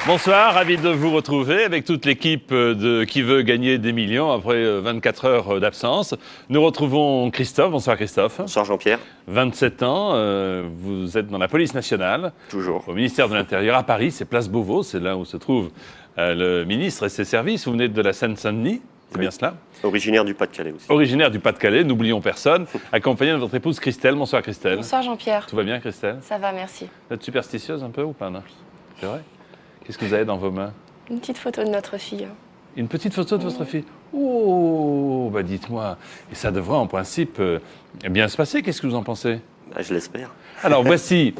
Bonsoir, ravi de vous retrouver avec toute l'équipe de Qui veut gagner des millions après 24 heures d'absence. Nous retrouvons Christophe. Bonsoir Christophe. Bonsoir Jean-Pierre. 27 ans, vous êtes dans la police nationale. Toujours. Au ministère de l'Intérieur à Paris, c'est Place Beauvau, c'est là où se trouve le ministre et ses services. Vous venez de la Seine-Saint-Denis, c'est bien cela? Originaire du Pas-de-Calais aussi. Originaire du Pas-de-Calais, n'oublions personne, accompagné de votre épouse Christelle. Bonsoir Christelle. Bonsoir Jean-Pierre. Tout va bien Christelle? Ça va, merci. Vous êtes superstitieuse un peu ou pas, non? C'est vrai? Qu'est-ce que vous avez dans vos mains? Une petite photo de notre fille. Une petite photo de votre fille? Oh, bah dites-moi. Et ça devrait en principe bien se passer. Qu'est-ce que vous en pensez? Je l'espère. Alors voici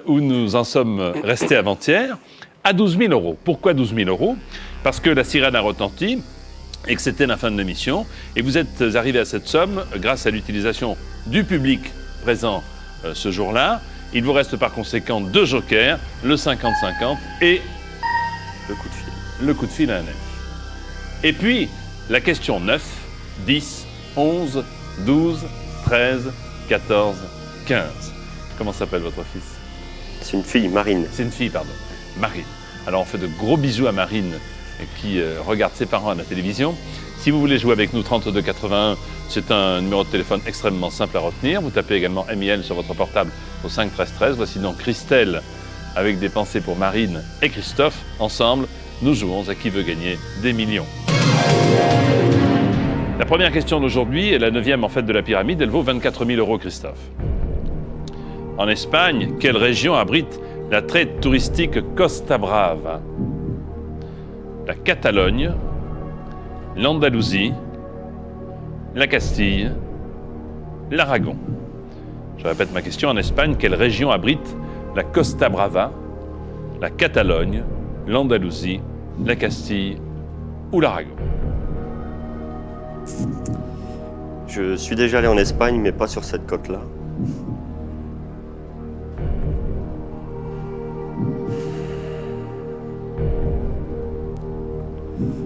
où nous en sommes restés avant-hier. À 12 000 euros. Pourquoi 12 000 euros? Parce que la sirène a retenti et que c'était la fin de l'émission. Et vous êtes arrivé à cette somme grâce à l'utilisation du public présent ce jour-là. Il vous reste par conséquent 2 jokers, le 50-50 et Le coup de fil. le coup de fil à un ami. Et puis, la question 9, 10, 11, 12, 13, 14, 15. Comment s'appelle votre fils? C'est une fille, Marine. C'est une fille, pardon. Marine. Alors, on fait de gros bisous à Marine qui regarde ses parents à la télévision. Si vous voulez jouer avec nous, 32 81, c'est un numéro de téléphone extrêmement simple à retenir. Vous tapez également MIL sur votre portable au 5 13 13. Voici donc Christelle avec des pensées pour Marine et Christophe. Ensemble, nous jouons à Qui veut gagner des millions. La première question d'aujourd'hui est la 9e en fait de la pyramide. Elle vaut 24 000 euros, Christophe. En Espagne, quelle région abrite la très touristique Costa Brava? La Catalogne, l'Andalousie, la Castille, l'Aragon. Je répète ma question. En Espagne, quelle région abrite la Costa Brava, la Catalogne, l'Andalousie, la Castille ou l'Aragon? Je suis déjà allé en Espagne, mais pas sur cette côte-là.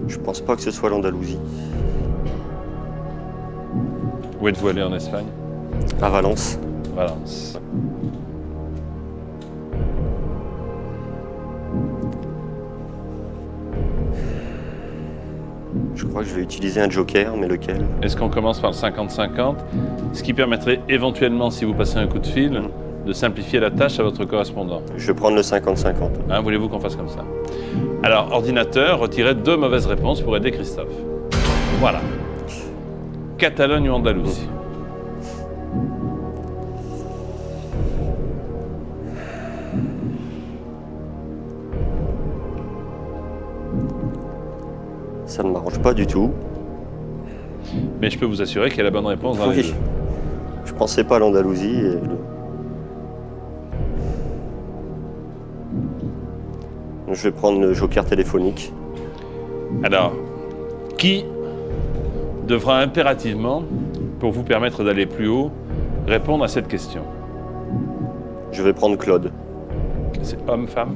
Je pense pas que ce soit l'Andalousie. Où êtes-vous allé en Espagne? À Valence. Valence. Je crois que je vais utiliser un joker, mais lequel? Est-ce qu'on commence par le 50-50? Ce qui permettrait éventuellement, si vous passez un coup de fil, de simplifier la tâche à votre correspondant. Je vais prendre le 50-50. Hein, voulez-vous qu'on fasse comme ça? Alors, ordinateur, retirez 2 mauvaises réponses pour aider Christophe. Voilà. Catalogne ou Andalousie? Ça ne m'arrange pas du tout. Mais je peux vous assurer qu'il y a la bonne réponse dans les Oui. deux. Je pensais pas à l'Andalousie. Je vais prendre le joker téléphonique. Alors, qui devra impérativement, pour vous permettre d'aller plus haut, répondre à cette question? Je vais prendre Claude. C'est homme, femme?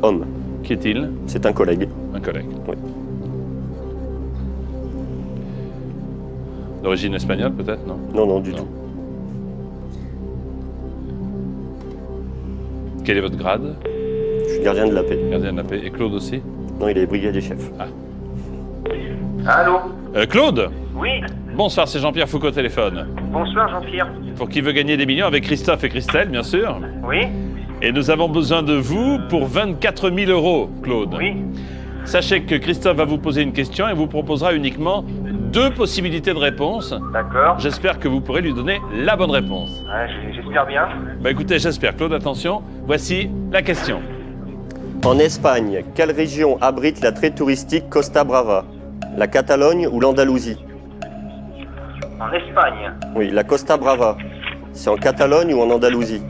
Homme. Qui est-il? C'est un collègue. Un collègue. Oui. D'origine espagnole, peut-être, non? Non, non, du Non. tout. Quel est votre grade? Je suis gardien de la paix. Gardien de la paix. Et Claude aussi? Non, il est brigadier chef. Allô? Claude! Oui, Bonsoir, c'est Jean-Pierre Foucault au téléphone. bonsoir Jean-Pierre. Pour Qui veut gagner des millions avec Christophe et Christelle, bien sûr. Oui, Et nous avons besoin de vous pour 24 000 euros, Claude. oui, Sachez que Christophe va vous poser une question et vous proposera uniquement 2 possibilités de réponse. d'accord. J'espère que vous pourrez lui donner la bonne réponse. Ouais, j'espère bien. Bah écoutez, j'espère. Claude, attention, voici la question. En Espagne, quelle région abrite la très touristique Costa Brava? La Catalogne ou l'Andalousie? En Espagne, Oui, la Costa Brava. C'est en Catalogne ou en Andalousie?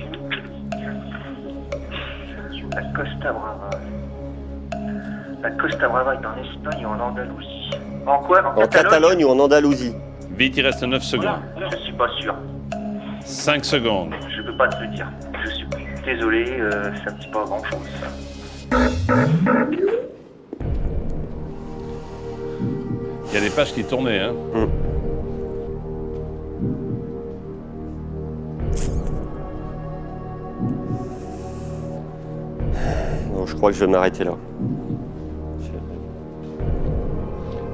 la Costa Brava. La Costa Brava est en Espagne ou en Andalousie? En quoi? En En Catalogne ou en Andalousie? Vite, il reste 9 secondes. Je suis pas sûr. 5 secondes. Je peux pas te le dire. Je suis désolé, ça me dit pas grand-chose. Il y a des pages qui tournaient, hein. Non, je crois que je vais m'arrêter là.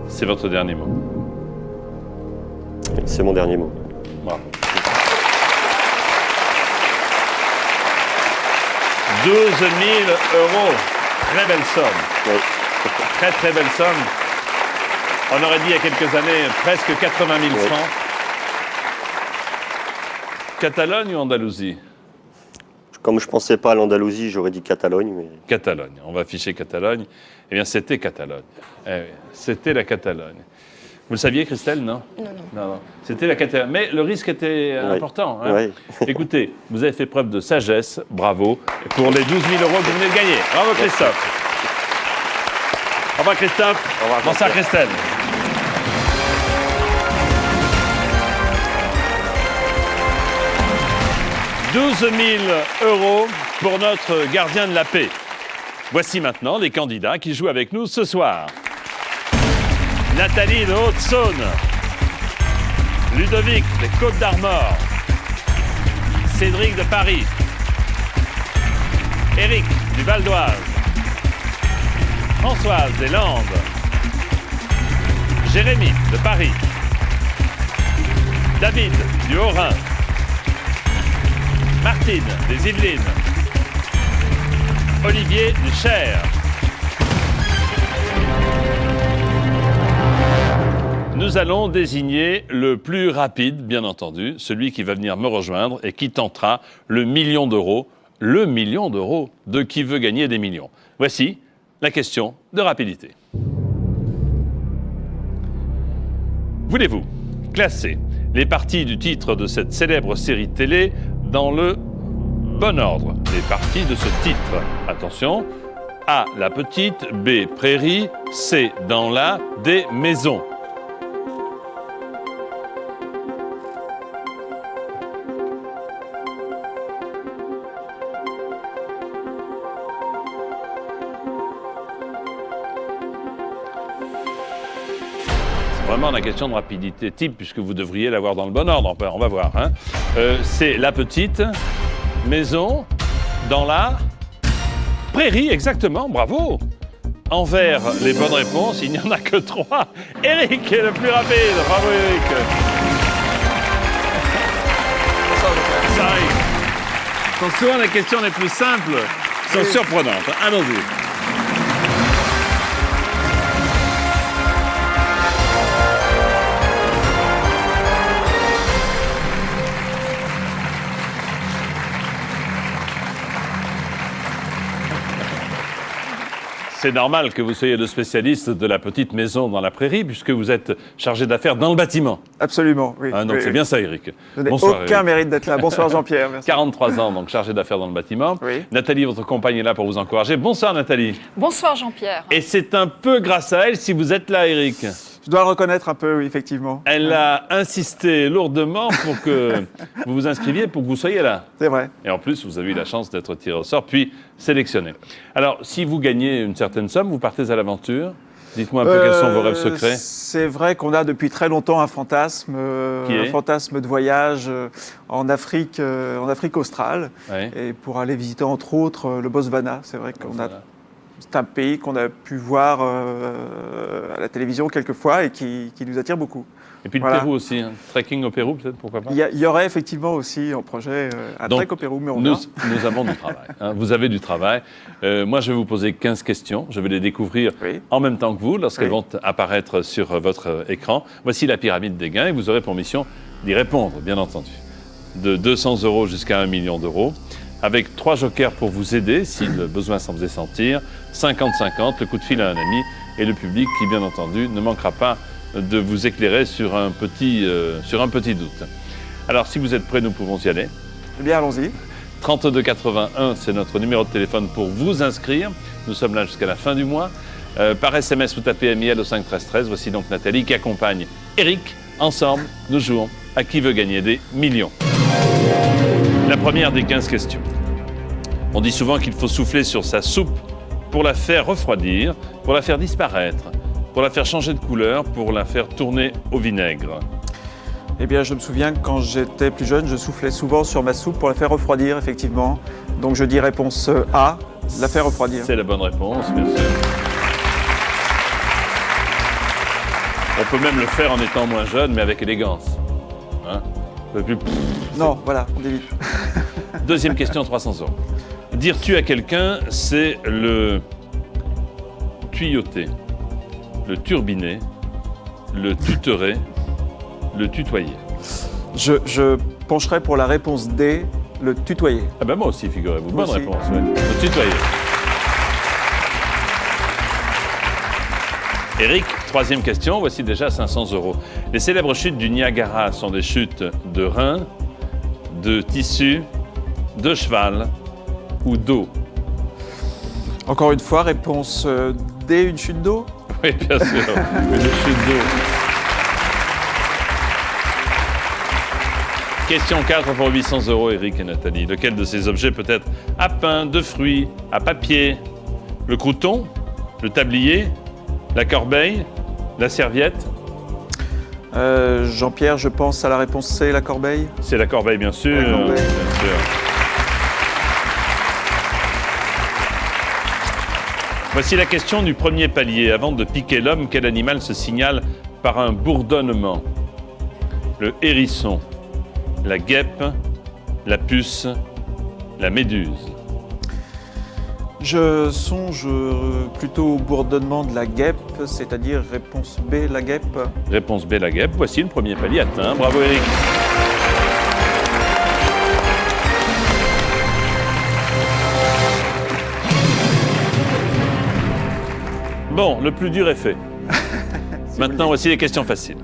C'est votre dernier mot. C'est mon dernier mot. Bravo. 12 000 €. Très belle somme. Oui. Très très belle somme. On aurait dit il y a quelques années presque 80 000 francs. Catalogne ou Andalousie? Comme je ne pensais pas à l'Andalousie, j'aurais dit Catalogne. Mais... Catalogne. On va afficher Catalogne. Eh bien, c'était Catalogne. Eh oui, c'était la Catalogne. Vous le saviez, Christelle, non? Non, non. Non. C'était la Catalogne. Mais le risque était important. Hein. Oui. Écoutez, vous avez fait preuve de sagesse. Bravo. Pour les 12 000 € que vous venez de gagner. Bravo, Christophe. Au revoir, Christophe. Au revoir, Bonsoir, Christelle. « 12 000 € pour notre gardien de la paix. Voici maintenant les candidats qui jouent avec nous ce soir. Nathalie de Haute-Saône, Ludovic des Côtes-d'Armor, Cédric de Paris, Éric du Val d'Oise, Françoise des Landes, Jérémy de Paris, David du Haut-Rhin, Martine des Yvelines, Olivier du Cher. Nous allons désigner le plus rapide, bien entendu, celui qui va venir me rejoindre et qui tentera le million d'euros. Le million d'euros de qui veut gagner des millions. Voici la question de rapidité. Voulez-vous classer les parties du titre de cette célèbre série télé dans le bon ordre? Les parties de ce titre. Attention. A, la petite. B, prairie. C, dans la. D, maison. Vraiment la question de rapidité type, puisque vous devriez l'avoir dans le bon ordre. On va voir. Hein. C'est la petite, maison, dans la prairie, exactement, bravo. Envers les bonnes réponses, il n'y en a que 3. Éric est le plus rapide, bravo Éric. Ça arrive. Ce sont souvent les questions les plus simples, sont surprenantes. Allons-y. C'est normal que vous soyez le spécialiste de la petite maison dans la prairie, puisque vous êtes chargé d'affaires dans le bâtiment. Absolument, oui. Donc oui, c'est bien ça, Éric. Je n'ai Bonsoir, aucun Éric. mérite d'être là. Bonsoir Jean-Pierre. Merci. 43 ans, donc chargé d'affaires dans le bâtiment. Oui. Nathalie, votre compagne, est là pour vous encourager. Bonsoir, Nathalie. Bonsoir Jean-Pierre. Et c'est un peu grâce à elle si vous êtes là, Éric. Je dois le reconnaître un peu, oui, effectivement. Elle a insisté lourdement pour que vous vous inscriviez, pour que vous soyez là. C'est vrai. Et en plus, vous avez eu la chance d'être tiré au sort, puis sélectionné. Alors, si vous gagnez une certaine somme, vous partez à l'aventure. Dites-moi un peu quels sont vos rêves secrets. C'est vrai qu'on a depuis très longtemps un fantasme de voyage en Afrique australe, Ouais. et pour aller visiter entre autres le Botswana. C'est vrai c'est un pays qu'on a pu voir à la télévision quelquefois et qui nous attire beaucoup. Et puis le Voilà. Pérou aussi, hein. Trekking au Pérou peut-être, pourquoi pas. Il y aurait effectivement aussi en projet un Donc, trek au Pérou, mais on nous verra. avons du travail. Hein. Vous avez du travail. Moi, je vais vous poser 15 questions. Je vais les découvrir Oui. en même temps que vous, lorsqu'elles Oui. vont apparaître sur votre écran. Voici la pyramide des gains et vous aurez pour mission d'y répondre, bien entendu. De 200 € jusqu'à 1 million d'euros. Avec 3 jokers pour vous aider, si le besoin s'en faisait sentir. 50-50, le coup de fil à un ami. Et le public qui, bien entendu, ne manquera pas de vous éclairer sur un petit doute. Alors, si vous êtes prêts, nous pouvons y aller. Eh bien, allons-y. 32 81, c'est notre numéro de téléphone pour vous inscrire. Nous sommes là jusqu'à la fin du mois. Par SMS, vous tapez MIL au 5 13 13. Voici donc Nathalie qui accompagne Éric. Ensemble, nous jouons à qui veut gagner des millions. La première des 15 questions. On dit souvent qu'il faut souffler sur sa soupe pour la faire refroidir, pour la faire disparaître, pour la faire changer de couleur, pour la faire tourner au vinaigre. Eh bien, je me souviens que quand j'étais plus jeune, je soufflais souvent sur ma soupe pour la faire refroidir, effectivement. Donc je dis réponse A, La faire refroidir. C'est la bonne réponse, bien sûr. On peut même le faire en étant moins jeune, mais avec élégance. Hein? Un peu plus... Non, voilà, on évite. Deuxième question, 300 €. Dire tu à quelqu'un, c'est le tuyauter, le turbiner, le tutorer, le tutoyer. Je pencherai pour la réponse D, le tutoyer. Ah ben moi aussi, figurez-vous. Moi Bonne aussi. réponse, ouais. Le tutoyer. Eric, troisième question, voici déjà 500 €. Les célèbres chutes du Niagara sont des chutes de rein, de tissu, de cheval ou d'eau? Encore une fois, réponse D, une chute d'eau. Oui, bien sûr, une chute d'eau. Question 4 pour 800 €, Eric et Nathalie. Lequel de ces objets peut être à pain, de fruits, à papier? Le crouton, le tablier, la corbeille, la serviette? Jean-Pierre, je pense à la réponse C, la corbeille. C'est la corbeille, bien sûr. La corbeille. Bien sûr. Voici la question du premier palier. Avant de piquer l'homme, quel animal se signale par un bourdonnement? Le hérisson, la guêpe, la puce, la méduse. Je songe plutôt au bourdonnement de la guêpe, c'est-à-dire réponse B, la guêpe. Réponse B, la guêpe. Voici le premier palier atteint. Bravo, Eric. Bon, le plus dur est fait. Maintenant, voici les questions faciles.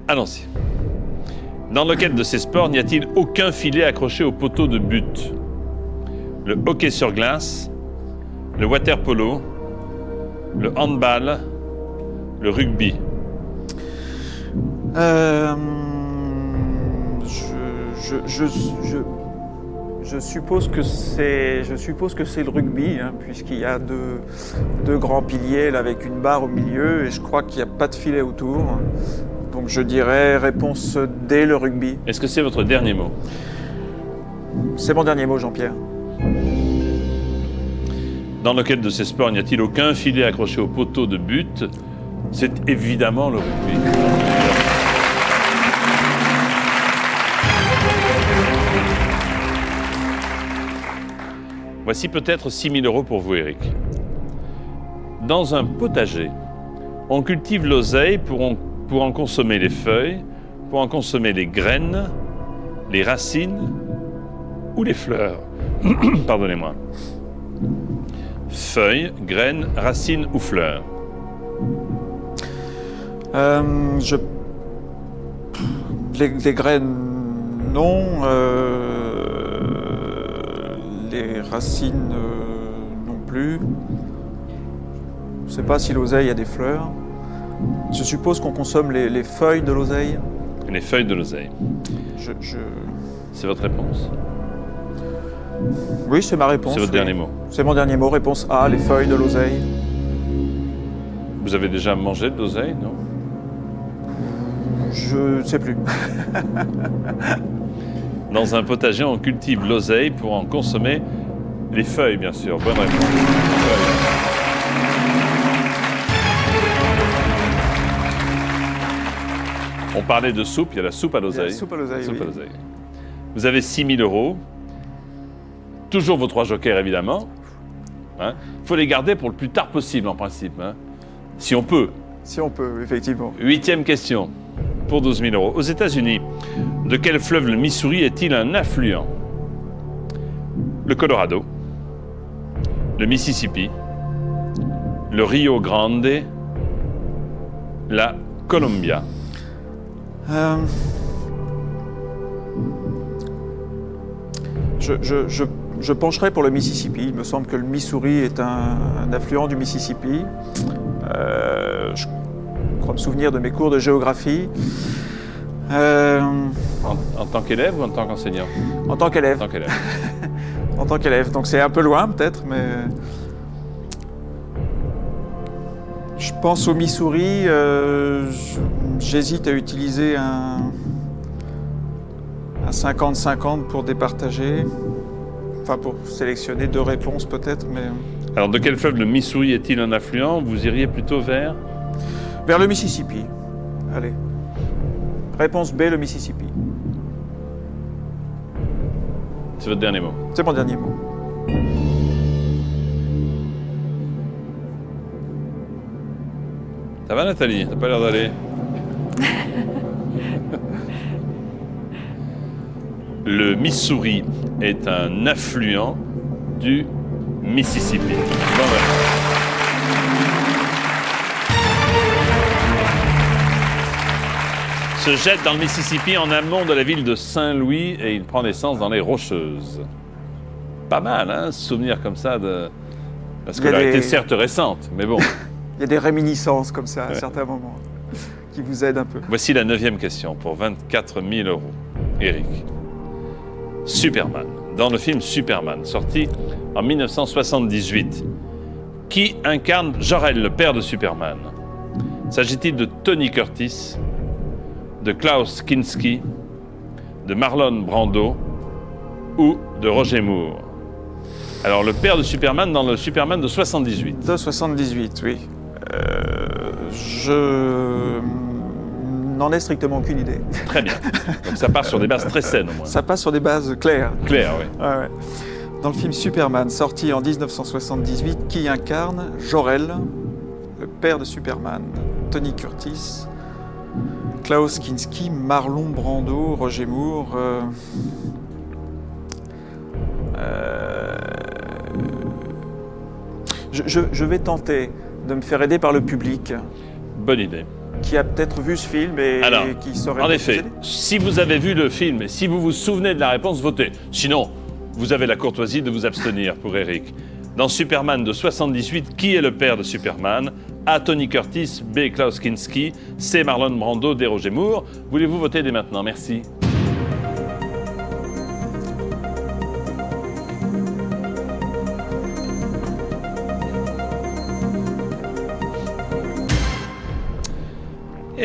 Allons-y. Dans lequel de ces sports n'y a-t-il aucun filet accroché au poteau de but? Le hockey sur glace, le water polo, le handball, le rugby. Je suppose que c'est le rugby, hein, puisqu'il y a deux grands piliers là, avec une barre au milieu et je crois qu'il n'y a pas de filet autour. Donc je dirais réponse D, le rugby. Est-ce que c'est votre dernier mot? C'est mon dernier mot, Jean-Pierre. Dans lequel de ces sports n'y a-t-il aucun filet accroché au poteau de but? C'est évidemment le rugby. Voici peut-être 6 000 € pour vous, Eric. Dans un potager, on cultive l'oseille pour en consommer les feuilles, pour en consommer les graines, les racines ou les fleurs. Pardonnez-moi. Feuilles, graines, racines ou fleurs. Les graines, non. Les racines, non plus. Je ne sais pas si l'oseille a des fleurs. Je suppose qu'on consomme les feuilles de l'oseille. Les feuilles de l'oseille. C'est votre réponse? Oui, c'est ma réponse. C'est votre oui. dernier mot? C'est mon dernier mot. Réponse A, les feuilles de l'oseille. Vous avez déjà mangé de l'oseille, non? Je ne sais plus. Dans un potager, on cultive l'oseille pour en consommer les feuilles, bien sûr. Bonne réponse. On parlait de soupe, il y a la soupe à l'oseille. La soupe à l'oseille, Soupe oui. à l'oseille. Vous avez 6 000 €. Toujours vos 3 jokers, évidemment. Hein? Il faut les garder pour le plus tard possible, en principe. Hein? Si on peut. Si on peut, effectivement. 8e question, pour 12 000 €. Aux États-Unis, de quel fleuve le Missouri est-il un affluent? Le Colorado, le Mississippi, le Rio Grande, la Columbia. Je pencherai pour le Mississippi. Il me semble que le Missouri est un affluent du Mississippi. Je crois me souvenir de mes cours de géographie. En tant qu'élève ou en tant qu'enseignant? En tant qu'élève. En tant qu'élève. En tant qu'élève. Donc c'est un peu loin peut-être, mais... Je pense au Missouri. J'hésite à utiliser un 50-50 pour départager. Enfin, pour sélectionner 2 réponses peut-être, mais... Alors, de quel fleuve le Missouri est-il un affluent? Vous iriez plutôt vers... Vers le Mississippi. Allez. Réponse B, le Mississippi. C'est votre dernier mot. C'est mon dernier mot. Ça va, Nathalie? T'as pas l'air d'aller. Le Missouri est un affluent du Mississippi. Bon, ben. Se jette dans le Mississippi en amont de la ville de Saint-Louis et il prend naissance dans les Rocheuses. Pas mal, hein, ce souvenir comme ça de... La scolarité, certes récente, mais bon. Il y a des réminiscences comme ça à certains moments qui vous aident un peu. Voici la 9e question pour 24 000 €. Éric. Superman. Dans le film Superman, sorti en 1978, qui incarne Jor-El, le père de Superman? S'agit-il de Tony Curtis, de Klaus Kinski, de Marlon Brando ou de Roger Moore? Alors, le père de Superman dans le Superman de 78. De 78, oui. Je n'en ai strictement aucune idée. Très bien. Donc ça part sur des bases très saines au moins. Ça passe sur des bases claires. Clair, oui. Ouais, ouais. Dans le film Superman, sorti en 1978, qui incarne Jor-El, le père de Superman? Tony Curtis, Klaus Kinski, Marlon Brando, Roger Moore. Je vais tenter de me faire aider par le public, Bonne idée. qui a peut-être vu ce film et Alors, qui saurait... en nous effet, aider. si vous avez vu le film et si vous vous souvenez de la réponse, votez. Sinon, vous avez la courtoisie de vous abstenir pour Éric. Dans Superman de 78, qui est le père de Superman? A. Tony Curtis, B. Klaus Kinski, C. Marlon Brando, D. Roger Moore. Voulez-vous voter dès maintenant? Merci.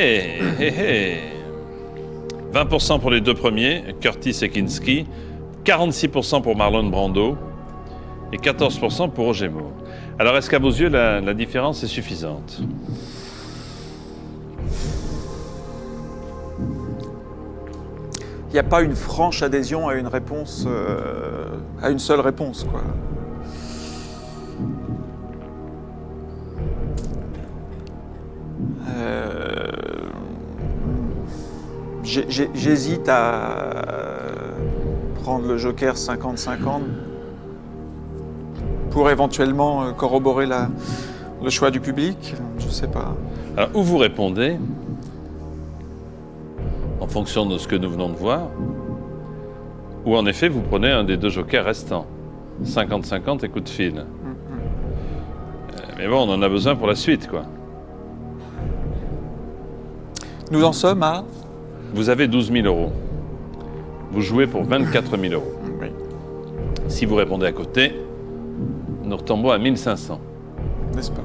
Eh, eh, eh. 20% pour les 2 premiers, Curtis et Kinski, 46% pour Marlon Brando et 14% pour Roger Moore. Alors, est-ce qu'à vos yeux, la différence est suffisante? Il n'y a pas une franche adhésion à une réponse, à une seule réponse, quoi. J'hésite à prendre le joker 50-50 pour éventuellement corroborer le choix du public. Je sais pas. Alors, ou vous répondez, en fonction de ce que nous venons de voir, ou en effet, vous prenez un des 2 jokers restants. 50-50 et coup de fil. Mais bon, on en a besoin pour la suite, quoi. Nous en sommes à... Vous avez 12 000 €. Vous jouez pour 24 000 €. Oui. Si vous répondez à côté, nous retombons à 1500. N'est-ce pas?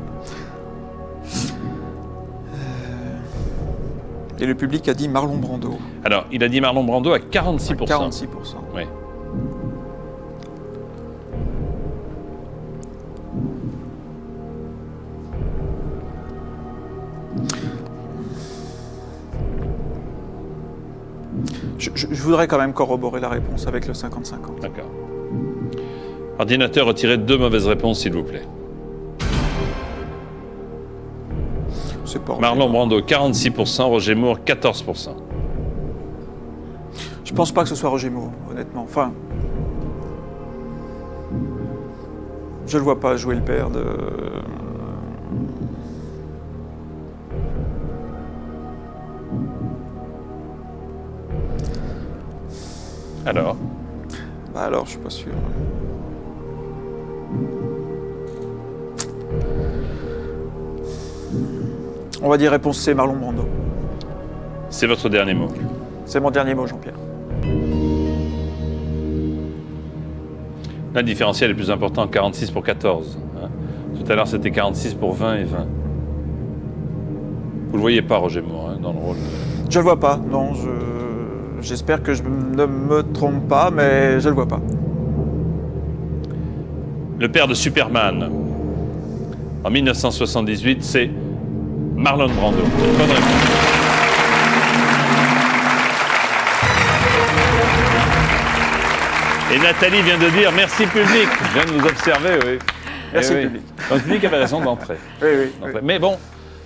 Et le public a dit Marlon Brando. Alors, il a dit Marlon Brando à 46%. 46%. Oui. Je voudrais quand même corroborer la réponse avec le 50-50. D'accord. Ordinateur, retirez 2 mauvaises réponses, s'il vous plaît. C'est pas Marlon Brando, 46%, Roger Moore, 14%. Je pense pas que ce soit Roger Moore, honnêtement. Enfin, je le vois pas jouer le père de... Alors, Bah alors, je suis pas sûr. On va dire réponse C, Marlon Brando. c'est votre dernier mot. C'est mon dernier mot, Jean-Pierre. Là, le différentiel est plus important, 46 pour 14. Hein. Tout à l'heure, c'était 46 pour 20 et 20. Vous le voyez pas, Roger Moore, hein, dans le rôle. Je le vois pas, non. J'espère que je ne me trompe pas, mais je le vois pas. Le père de Superman. En 1978, c'est Marlon Brando. Bonne réponse. Et Nathalie vient de dire merci public. Je viens de nous observer, oui. Merci, Eh oui. public. Donc, le public avait raison d'entrer. Oui, oui. d'entrer. Mais bon,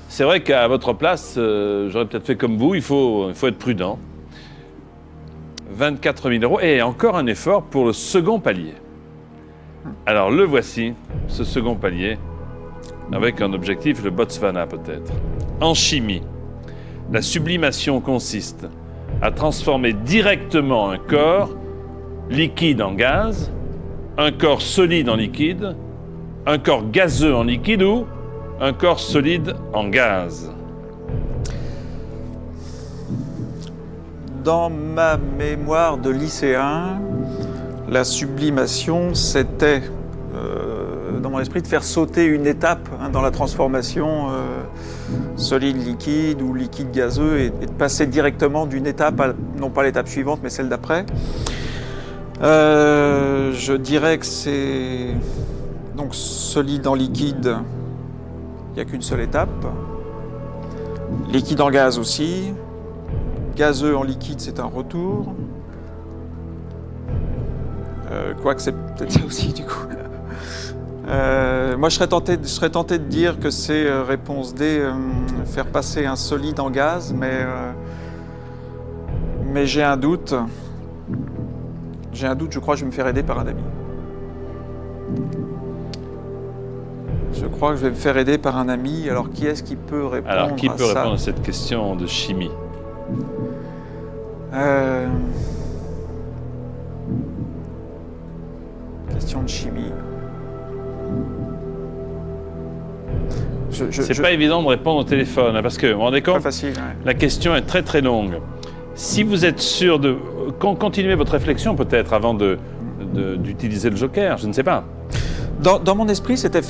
c'est vrai qu'à votre place, j'aurais peut-être fait comme vous, il faut être prudent. 24 000 euros et encore un effort pour le second palier. Alors le voici, ce second palier, avec un objectif, le Botswana peut-être. En chimie, la sublimation consiste à transformer directement un corps liquide en gaz, un corps solide en liquide, un corps gazeux en liquide ou un corps solide en gaz. Dans ma mémoire de lycéen, la sublimation, c'était, dans mon esprit, de faire sauter une étape dans la transformation solide-liquide ou liquide-gazeux et de passer directement d'une étape à, non pas l'étape suivante, mais celle d'après. Je dirais que c'est donc solide en liquide, il n'y a qu'une seule étape. Liquide en gaz aussi. Gazeux en liquide, c'est un retour. Quoique c'est peut-être ça aussi du coup. Moi, je serais tenté de dire que c'est réponse D, faire passer un solide en gaz, mais j'ai un doute. Je crois que je vais me faire aider par un ami. Je crois que je vais me faire aider par un ami. Alors, qui est-ce qui peut répondre à ça? Alors, qui peut répondre à cette question de chimie? Question de chimie. C'est pas évident de répondre au téléphone, hein, parce que, vous vous rendez Pas compte, facile. Ouais. la question est très très longue. Si vous êtes sûr de... Continuez votre réflexion peut-être avant d'utiliser le joker, je ne sais pas. Dans mon esprit, c'était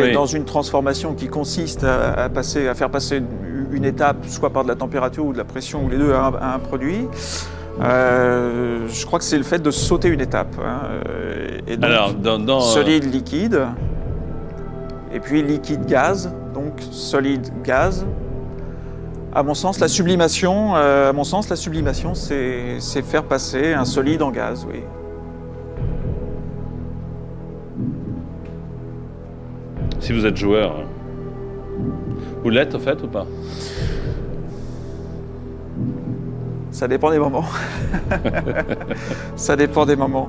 Oui. dans une transformation qui consiste à faire passer une étape, soit par de la température ou de la pression, ou les deux, à un produit. Je crois que c'est le fait de sauter une étape. Hein. Et donc, Alors, solide, liquide, et puis liquide-gaz, donc solide-gaz. À mon sens, la sublimation, c'est faire passer un solide en gaz, oui. si vous êtes joueur, vous l'êtes au fait ou pas? Ça dépend des moments. Ça dépend des moments.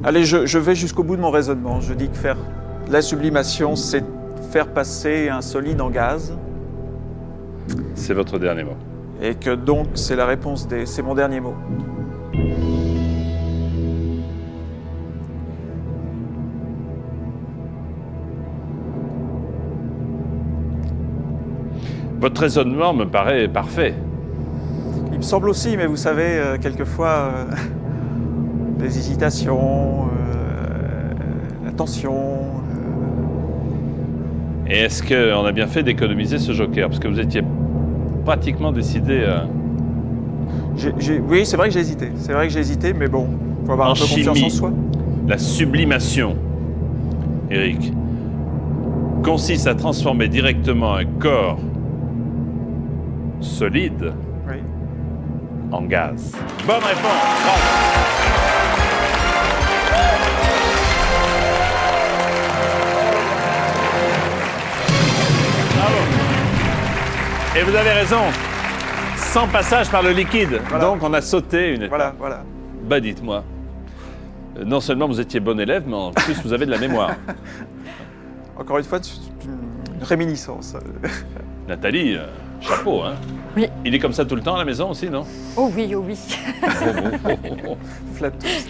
Allez, je vais jusqu'au bout de mon raisonnement. Je dis que faire la sublimation, c'est faire passer un solide en gaz. C'est votre dernier mot. Et que donc, c'est la réponse D. C'est mon dernier mot. Votre raisonnement me paraît parfait. Il me semble aussi, mais vous savez, quelquefois, des hésitations, la tension. Et est-ce qu'on a bien fait d'économiser ce joker? Parce que vous étiez pratiquement décidé à... Oui, c'est vrai que j'ai hésité. C'est vrai que j'ai hésité, mais bon, il faut avoir En un peu confiance chimie, en soi. La sublimation, Eric, consiste à transformer directement un corps solide Oui. en gaz. Bonne réponse. Bravo. Bravo. Et vous avez raison. Sans passage par le liquide. Voilà. Donc on a sauté une étape. Voilà. Bah dites-moi. Non seulement vous étiez bon élève, mais en plus vous avez de la mémoire. Encore une fois, une réminiscence. Nathalie, chapeau, hein? Oui. Il est comme ça tout le temps à la maison aussi, non? Oh oui, oh oui. Flatteuse.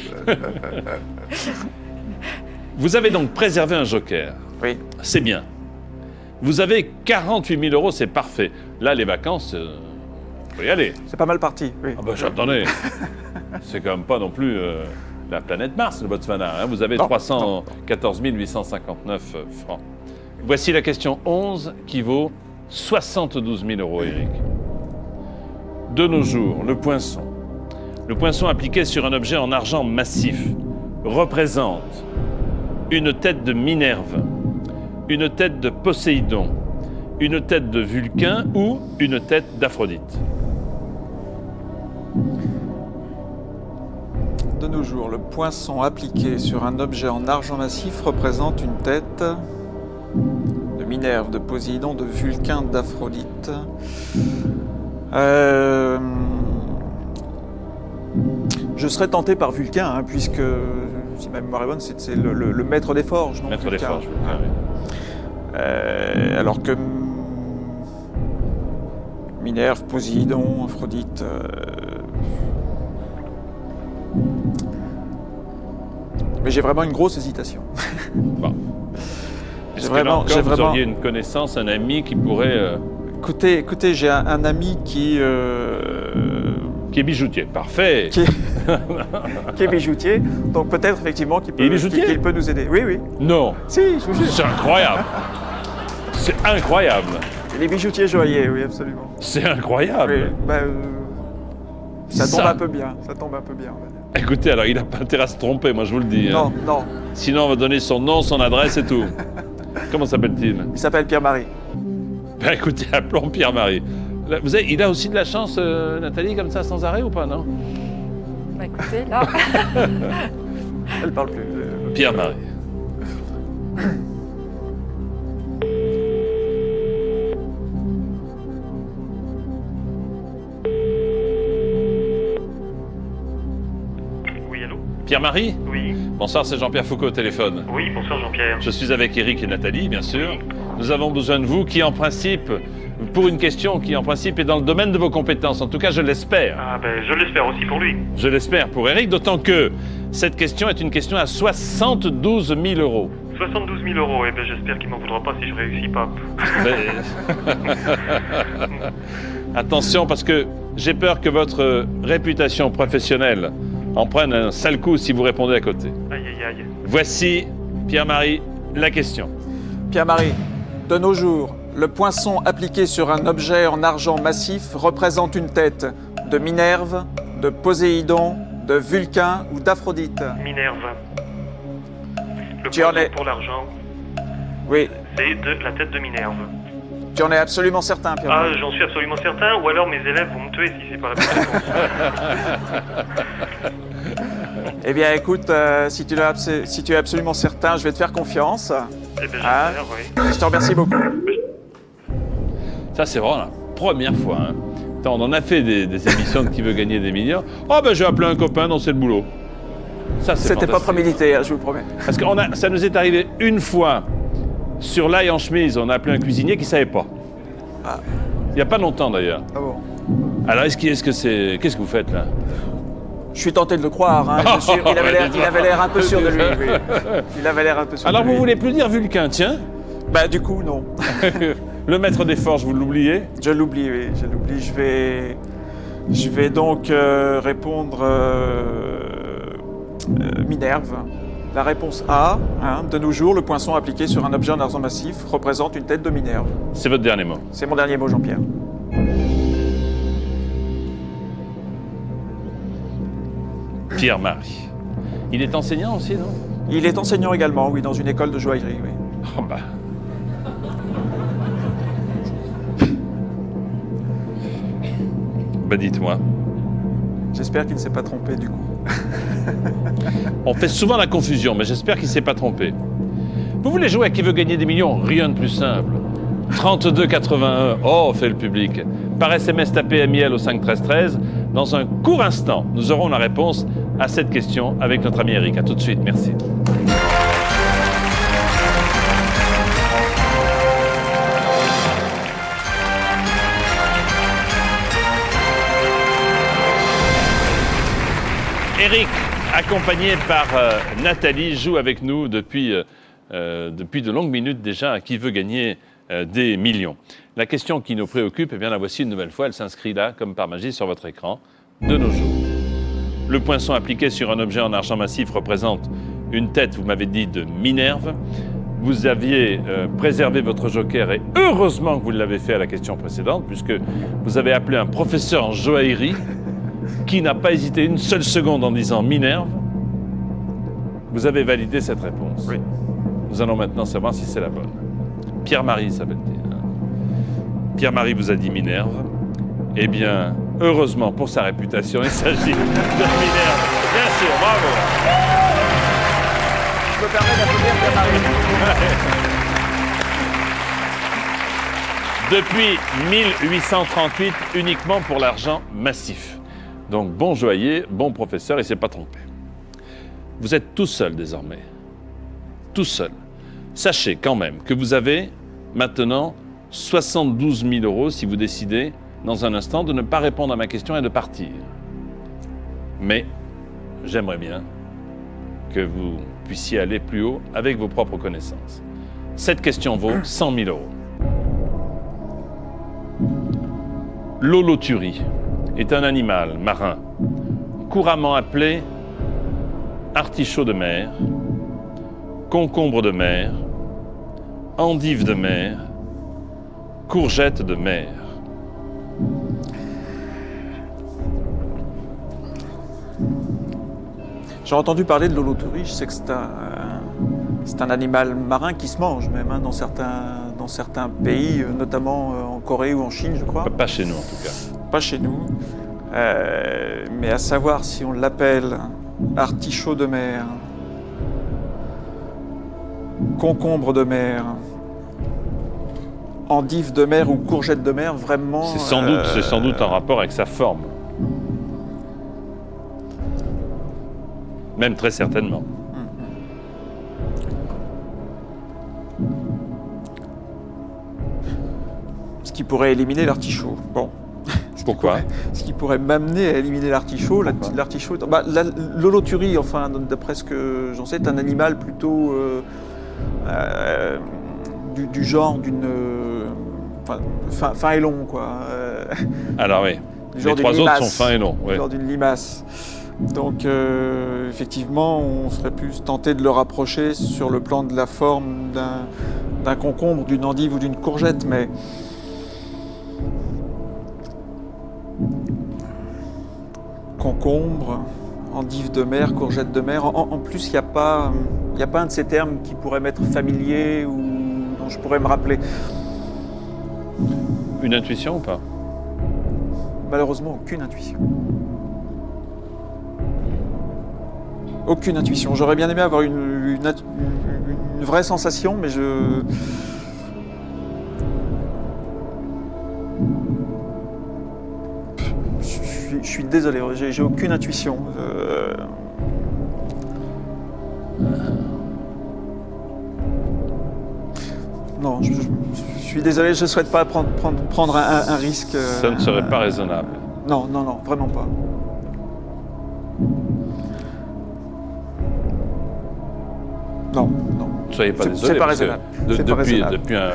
Vous avez donc préservé un joker. Oui. C'est bien. Vous avez 48 000 euros, c'est parfait. Là, les vacances, faut y aller. C'est pas mal parti. Oui. Ah bah attendez, c'est quand même pas non plus la planète Mars, le Botswana. Hein. Vous avez Non, 314 859 francs. Voici la question 11 qui vaut 72 000 euros, Eric. De nos jours, le poinçon Le poinçon appliqué sur un objet en argent massif représente une tête de Minerve, une tête de Poséidon, une tête de Vulcain ou une tête d'Aphrodite. De nos jours, le poinçon appliqué sur un objet en argent massif représente une tête de Minerve, de Poséidon, de Vulcain, d'Aphrodite. Je serais tenté par Vulcain, hein, puisque, si ma mémoire est bonne, c'est le maître des forges. Non, Maître des Vulcain. forges. Ah oui. Alors que Minerve, Poséidon, Aphrodite... Mais j'ai vraiment une grosse hésitation. Bon. Est-ce que là encore, vous auriez une connaissance, un ami qui pourrait... Écoutez, j'ai un ami qui Qui est bijoutier, parfait. qui est bijoutier, donc peut-être effectivement qu'il Il est peut, bijoutier qu'il peut nous aider. Oui, oui. Non, Si, je vous jure. c'est incroyable. C'est incroyable. Il est bijoutier joaillier, oui, absolument. C'est incroyable. Oui, bah, ça tombe Ça. un peu bien, ça tombe un peu bien. On va dire. Écoutez, alors il n'a pas intérêt à se tromper, moi je vous le dis. Non, hein. non, Sinon, on va donner son nom, son adresse et tout. Comment s'appelle-t-il? il s'appelle Pierre-Marie. Ben écoutez, appelons Pierre-Marie. Là, il a aussi de la chance, Nathalie, comme ça, sans arrêt ou pas, non? Bah écoutez, là, Elle parle plus. Pierre-Marie. Oui, allô? Pierre-Marie? Oui. Bonsoir, c'est Jean-Pierre Foucault au téléphone. Oui, bonsoir Jean-Pierre. Je suis avec Eric et Nathalie, bien sûr. Nous avons besoin de vous qui, en principe, pour une question qui, en principe, est dans le domaine de vos compétences. En tout cas, je l'espère. Ah ben, je l'espère aussi pour lui. Je l'espère pour Eric, d'autant que cette question est une question à 72 000 euros. 72 000 euros, eh ben j'espère qu'il m'en voudra pas si je réussis pas. Mais- Attention, parce que j'ai peur que votre réputation professionnelle en prenne un sale coup si vous répondez à côté. Aïe, aïe, aïe. Voici, Pierre-Marie, la question. Pierre-Marie, de nos jours, le poinçon appliqué sur un objet en argent massif représente une tête de Minerve, de Poséidon, de Vulcain ou d'Aphrodite. Minerve. Le Tu en poisson es- pour l'argent, Oui, c'est de la tête de Minerve. tu en es absolument certain, Ah, Pierre-Marie. j'en suis absolument certain, ou alors mes élèves vont me tuer si c'est pas la bonne réponse. Eh bien, écoute, si tu es absolument certain, je vais te faire confiance. Eh ben Ah. j'espère, oui. Je te remercie beaucoup. Ça, c'est vraiment la première fois. Hein. Attends, on en a fait des émissions de Qui veut gagner des millions. Oh, ben, j'ai appelé un copain, non, c'est le boulot. Ça, c'est C'était pas fantastique. prémédité, hein, je vous promets. Parce que ça nous est arrivé une fois, sur l'ail en chemise, on a appelé un cuisinier qui ne savait pas. Ah. Il n'y a pas longtemps, d'ailleurs. Ah bon. Alors, qu'est-ce que vous faites, là? Je suis tenté de le croire. Hein. Il avait l'air un peu sûr de lui. Oui. Il avait l'air un peu sûr Alors, de vous lui. voulez plus dire Vulcain, tiens? Bah, du coup, non. Le maître des forges, vous l'oubliez? Je l'oublie, oui. Je l'oublie. Je vais donc répondre Minerve. La réponse A, hein, de nos jours, le poinçon appliqué sur un objet en argent massif représente une tête de Minerve. C'est votre dernier mot. C'est mon dernier mot, Jean-Pierre. Pierre-Marie. Il est enseignant aussi, non? Il est enseignant également, oui, dans une école de joaillerie, oui. Oh, bah. Bah, dites-moi. J'espère qu'il ne s'est pas trompé, du coup. On fait souvent la confusion, mais j'espère qu'il ne s'est pas trompé. Vous voulez jouer à Qui veut gagner des millions? Rien de plus simple. 32,81. Oh, fait le public. Par SMS, tapez MIL au 5 13 13. Dans un court instant, nous aurons la réponse à cette question avec notre ami Eric. À tout de suite. Merci. Eric, accompagné par Nathalie, joue avec nous depuis de longues minutes déjà à Qui veut gagner des millions. La question qui nous préoccupe, eh bien la voici une nouvelle fois, elle s'inscrit là, comme par magie, sur votre écran, de nos jours. Le poinçon appliqué sur un objet en argent massif représente une tête, vous m'avez dit, de Minerve. Vous aviez préservé votre joker et heureusement que vous l'avez fait à la question précédente, puisque vous avez appelé un professeur en joaillerie qui n'a pas hésité une seule seconde en disant Minerve, vous avez validé cette réponse. Oui. Nous allons maintenant savoir si c'est la bonne. Pierre-Marie s'appelle-t-il. Pierre-Marie vous a dit Minerve. Eh bien, heureusement pour sa réputation, il s'agit de Minerve. Bien sûr, bravo. Je me permets d'applaudir Pierre-Marie. Depuis 1838, uniquement pour l'argent massif. Donc, bon joaillier, bon professeur, il ne s'est pas trompé. Vous êtes tout seul désormais. Tout seul. Sachez quand même que vous avez maintenant 72 000 € si vous décidez, dans un instant, de ne pas répondre à ma question et de partir. Mais j'aimerais bien que vous puissiez aller plus haut avec vos propres connaissances. Cette question vaut 100 000 €. L'holoturie est un animal marin couramment appelé artichaut de mer, concombre de mer, endive de mer, courgette de mer. J'ai entendu parler de l'holoturie, je sais que c'est un animal marin qui se mange même dans certains pays, notamment en Corée ou en Chine, je crois. Pas chez nous en tout cas. Pas chez nous. Mais à savoir si on l'appelle artichaut de mer, concombre de mer, endive de mer ou courgette de mer, vraiment... C'est sans doute en rapport avec sa forme. Même très certainement. Ce qui pourrait éliminer l'artichaut. Bon. Pourquoi? Ce qui pourrait m'amener à éliminer l'artichaut. L'artichaut, l'holoturie, enfin, d'après ce que j'en sais, est un animal plutôt du genre d'une... fin et long, quoi. Alors oui, Les trois autres sont fins et longs. Du genre d'une limace. Donc, effectivement, on serait plus tenté de le rapprocher sur le plan de la forme d'un concombre, d'une endive ou d'une courgette, mais... Concombre, endive de mer, courgette de mer. En plus, il n'y a pas un de ces termes qui pourrait m'être familier ou dont je pourrais me rappeler. Une intuition ou pas? Malheureusement, aucune intuition. Aucune intuition. J'aurais bien aimé avoir une vraie sensation, mais je suis désolé, j'ai aucune intuition. Non, je suis désolé, je ne souhaite pas prendre un risque. Ça ne serait pas raisonnable. Non, vraiment pas. Non. Ne soyez pas désolé. C'est pas raisonnable. Depuis un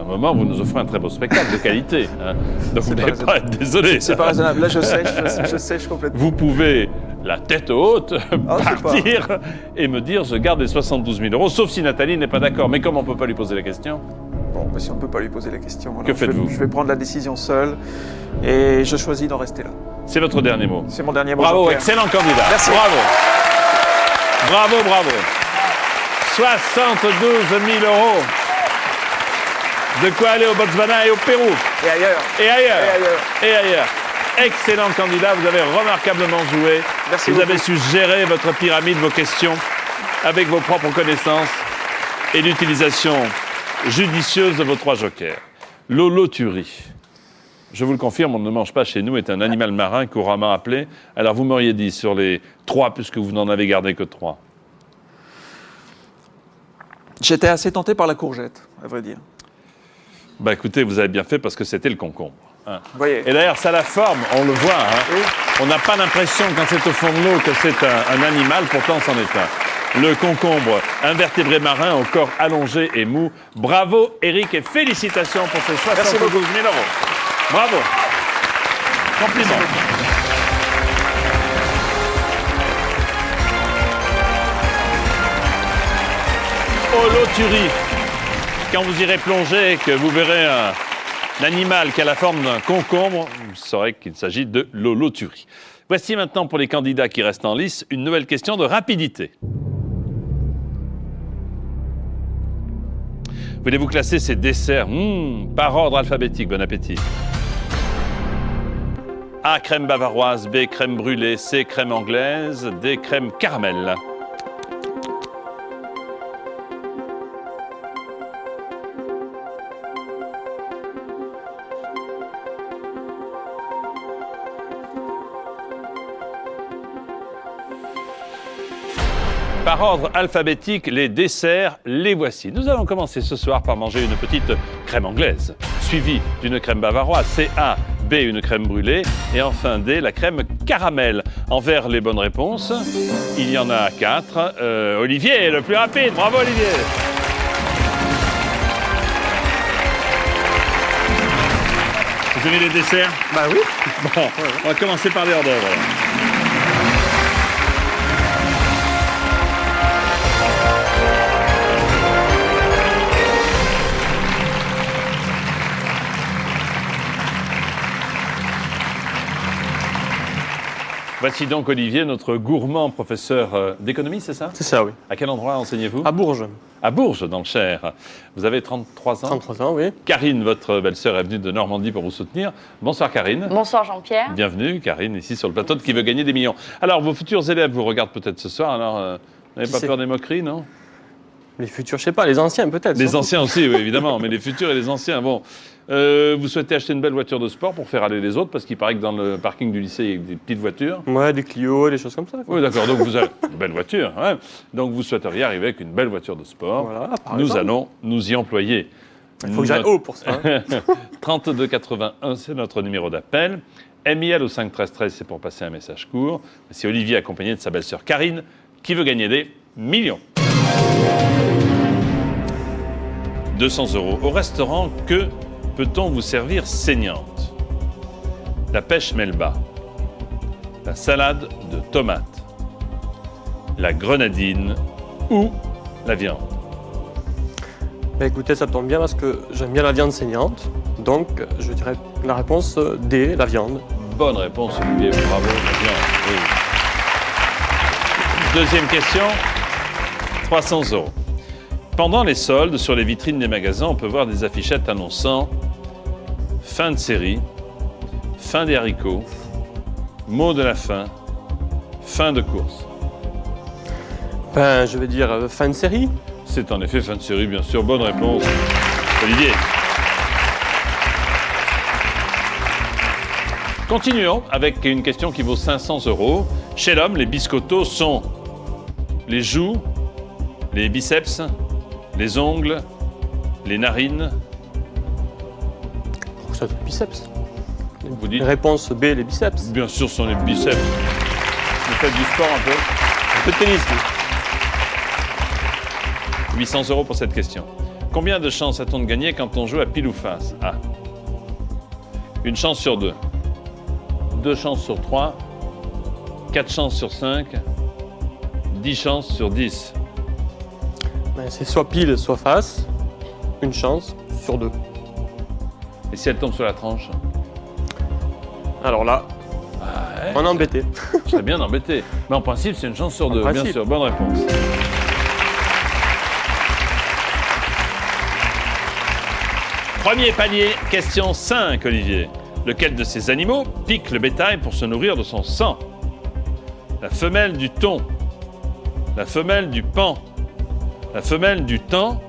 moment, vous nous offrez un très beau spectacle de qualité. Hein. Donc vous n'allez pas être désolé. C'est pas raisonnable. Là, je sèche complètement. Vous pouvez, la tête haute, partir et me dire je garde les 72 000 €, sauf si Nathalie n'est pas d'accord. Mais comme on ne peut pas lui poser la question? Bon, bah, si on ne peut pas lui poser la question, alors que faites-vous? Je vais prendre la décision seule et je choisis d'en rester là. C'est votre dernier mot? C'est mon dernier mot. Bravo, excellent candidat. Merci. Bravo. Bravo. 72 000 €. De quoi aller au Botswana et au Pérou. Et ailleurs. Excellent candidat, vous avez remarquablement joué. Merci vous beaucoup. avez su gérer votre pyramide, vos questions, avec vos propres connaissances et l'utilisation judicieuse de vos 3 jokers. L'holoturie, je vous le confirme, on ne mange pas chez nous, est un animal marin couramment appelé. Alors vous m'auriez dit sur les 3, puisque vous n'en avez gardé que 3. J'étais assez tenté par la courgette, à vrai dire. Bah écoutez, vous avez bien fait parce que c'était le concombre. Hein. Vous voyez. Et d'ailleurs, ça a la forme, on le voit. Hein. Oui. On n'a pas l'impression quand c'est au fond de l'eau que c'est un animal, pourtant c'en est un. Le concombre, invertébré marin au corps allongé et mou. Bravo Eric et félicitations pour ces 72 000 €. Bravo. Compliment. Holoturie. Quand vous irez plonger et que vous verrez un animal qui a la forme d'un concombre, vous saurez qu'il s'agit de l'holoturie. Voici maintenant pour les candidats qui restent en lice une nouvelle question de rapidité. Voulez-vous classer ces desserts par ordre alphabétique? Bon appétit. A, crème bavaroise. B, crème brûlée. C, crème anglaise. D, crème caramel. Par ordre alphabétique, les desserts, les voici. Nous allons commencer ce soir par manger une petite crème anglaise, suivie d'une crème bavaroise, C, A, B, une crème brûlée, et enfin D, la crème caramel. Envers les bonnes réponses, il y en a 4. Olivier est le plus rapide, bravo Olivier. Vous aimez les desserts? Bah oui. Bon, on va commencer par les hors d'œuvre. Voici donc Olivier, notre gourmand professeur d'économie, c'est ça? C'est ça, oui. À quel endroit enseignez-vous? À Bourges. À Bourges, dans le Cher. Vous avez 33 ans? 33 ans, oui. Karine, votre belle-sœur, est venue de Normandie pour vous soutenir. Bonsoir Karine. Bonsoir Jean-Pierre. Bienvenue Karine, ici sur le plateau de Qui veut gagner des millions. Alors, vos futurs élèves vous regardent peut-être ce soir, alors vous n'avez pas peur des moqueries, non? Les futurs, je sais pas, les anciens peut-être. Les surtout. anciens aussi, oui, évidemment, mais les futurs et les anciens. Bon, vous souhaitez acheter une belle voiture de sport pour faire aller les autres, parce qu'il paraît que dans le parking du lycée, il y a des petites voitures. Ouais, des Clio, des choses comme ça. Quoi. Oui, d'accord, donc vous avez une belle voiture. Ouais. Donc vous souhaiteriez arriver avec une belle voiture de sport. Voilà, par Nous exemple. allons nous y employer. Il faut que j'aille haut pour ça. Hein. 32 81, c'est notre numéro d'appel. MIL au 5 13 13, c'est pour passer un message court. C'est Olivier accompagné de sa belle-sœur Karine qui veut gagner des millions. 200 €. Au restaurant, que peut-on vous servir saignante? La pêche melba, la salade de tomates, la grenadine ou la viande? Bah, écoutez, ça tombe bien parce que j'aime bien la viande saignante. Donc, je dirais la réponse D, la viande. Bonne réponse, Olivier. Bravo, la viande. Oui. Deuxième question, 300 €. Pendant les soldes, sur les vitrines des magasins, on peut voir des affichettes annonçant fin de série, fin des haricots, mot de la fin de course. Ben, je vais dire fin de série. C'est en effet fin de série, bien sûr. Bonne réponse, Olivier. Continuons avec une question qui vaut 500 €. Chez l'homme, les biscottos sont les joues, les biceps, les ongles, les narines. Ça doit être biceps. Vous dites? Réponse B, les biceps. Bien sûr, ce sont les biceps. Vous faites du sport un peu? Un peu de tennis, oui. 800 € pour cette question. Combien de chances a-t-on de gagner quand on joue à pile ou face? A. Une chance sur 2. 2 chances sur 3. 4 chances sur 5. 10 chances sur 10. Ben, c'est soit pile, soit face. Une chance sur 2. Et si elle tombe sur la tranche? Alors là, Ouais, on est embêté. je serais bien embêté. Mais en principe, c'est une chance sur 2, bien principe. sûr. Bonne réponse. Premier palier, question 5, Olivier. Lequel de ces animaux pique le bétail pour se nourrir de son sang? La femelle du thon, la femelle du paon, la femelle du thon,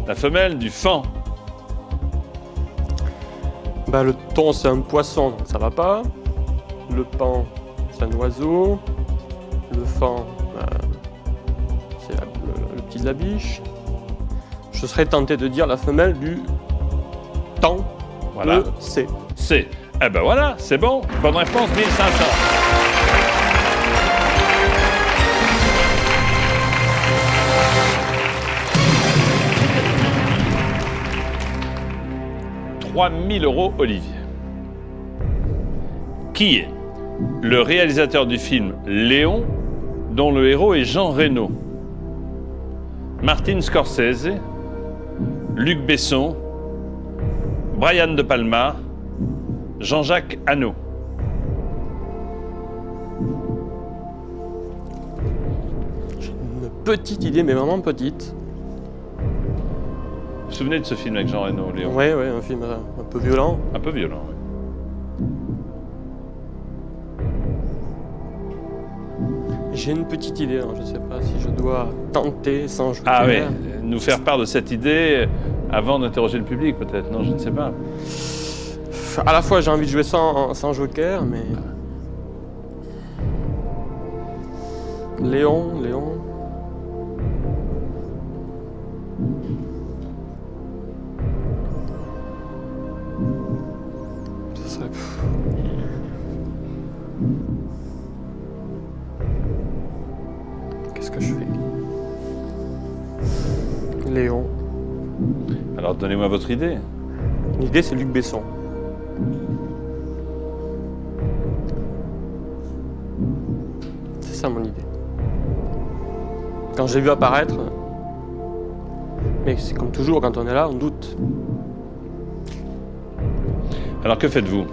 la femelle du faon. Ben, le thon, c'est un poisson, donc ça va pas. Le paon, c'est un oiseau. Le faon, ben, c'est le petit de la biche. Je serais tenté de dire la femelle du thon. Voilà. Le C. C'est. Eh ben voilà, c'est bon. Bonne réponse, 1500. « 3 000 € Olivier. Qui est le réalisateur du film Léon, dont le héros est Jean Reno? Martin Scorsese, Luc Besson, Brian De Palma, Jean-Jacques Hano. petite idée, mais vraiment petite. Vous vous souvenez de ce film avec Jean Reno, Léon? Ouais, un film un peu violent. Un peu violent, oui. J'ai une petite idée, hein. Je ne sais pas si je dois tenter sans jouer. Ah oui, nous faire part de cette idée avant d'interroger le public, peut-être. Non, je ne sais pas. À la fois, j'ai envie de jouer sans joker, mais... Léon... Ça serait... Qu'est-ce que je fais? Léon. Alors, donnez-moi votre idée. L'idée, c'est Luc Besson. C'est ça mon idée. Quand j'ai vu apparaître, mais c'est comme toujours, quand on est là, on doute. Alors, que faites-vous?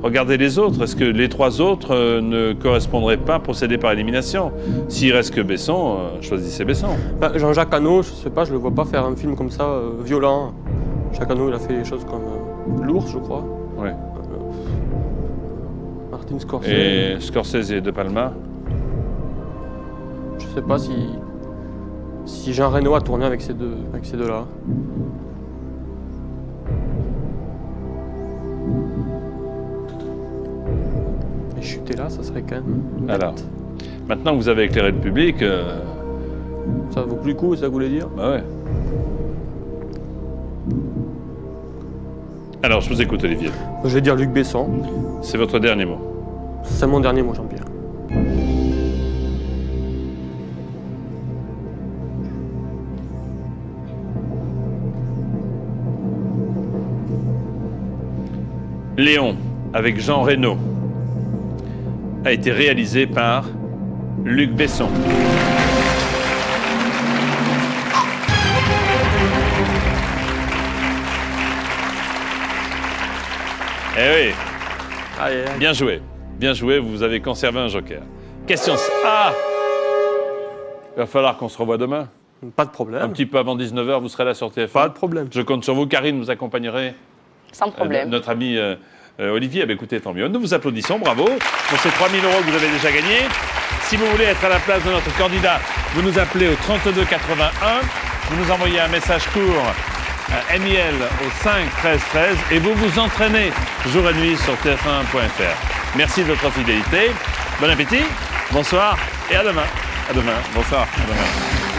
Regardez les autres. Est-ce que les trois autres ne correspondraient pas, procéder par élimination? S'il reste que Besson, choisissez Besson. Ben, Jean-Jacques Hano, je sais pas, je le vois pas faire un film comme ça, violent. Jacques Hano, il a fait des choses comme L'Ours, je crois. Oui. Martin Scorsese. Et Scorsese et De Palma? Je sais pas si Jean Reno a tourné avec ces deux-là. Et chuter là, ça serait quand même... net. Alors, maintenant que vous avez éclairé le public... Ça vaut plus le coup, ça voulait dire? Bah ouais. Alors, je vous écoute, Olivier. Je vais dire Luc Besson. C'est votre dernier mot. C'est mon dernier mot, Jean-Pierre. Léon, avec Jean Reno, a été réalisé par Luc Besson. Eh oui, Aïe, aïe. bien joué, vous avez conservé un joker. Question... Ah! Il va falloir qu'on se revoie demain. Pas de problème. Un petit peu avant 19h, vous serez là sur TF1. Pas de problème. Je compte sur vous. Karine, vous accompagnerez Sans problème. notre ami Olivier. Eh bien, écoutez, tant mieux. Nous vous applaudissons, bravo, pour ces 3 000 € que vous avez déjà gagnés. Si vous voulez être à la place de notre candidat, vous nous appelez au 32 81. Vous nous envoyez un message court MIL au 5 13 13 et vous vous entraînez jour et nuit sur tf1.fr. Merci de votre fidélité. Bon appétit, bonsoir et à demain. À demain. Bonsoir. À demain.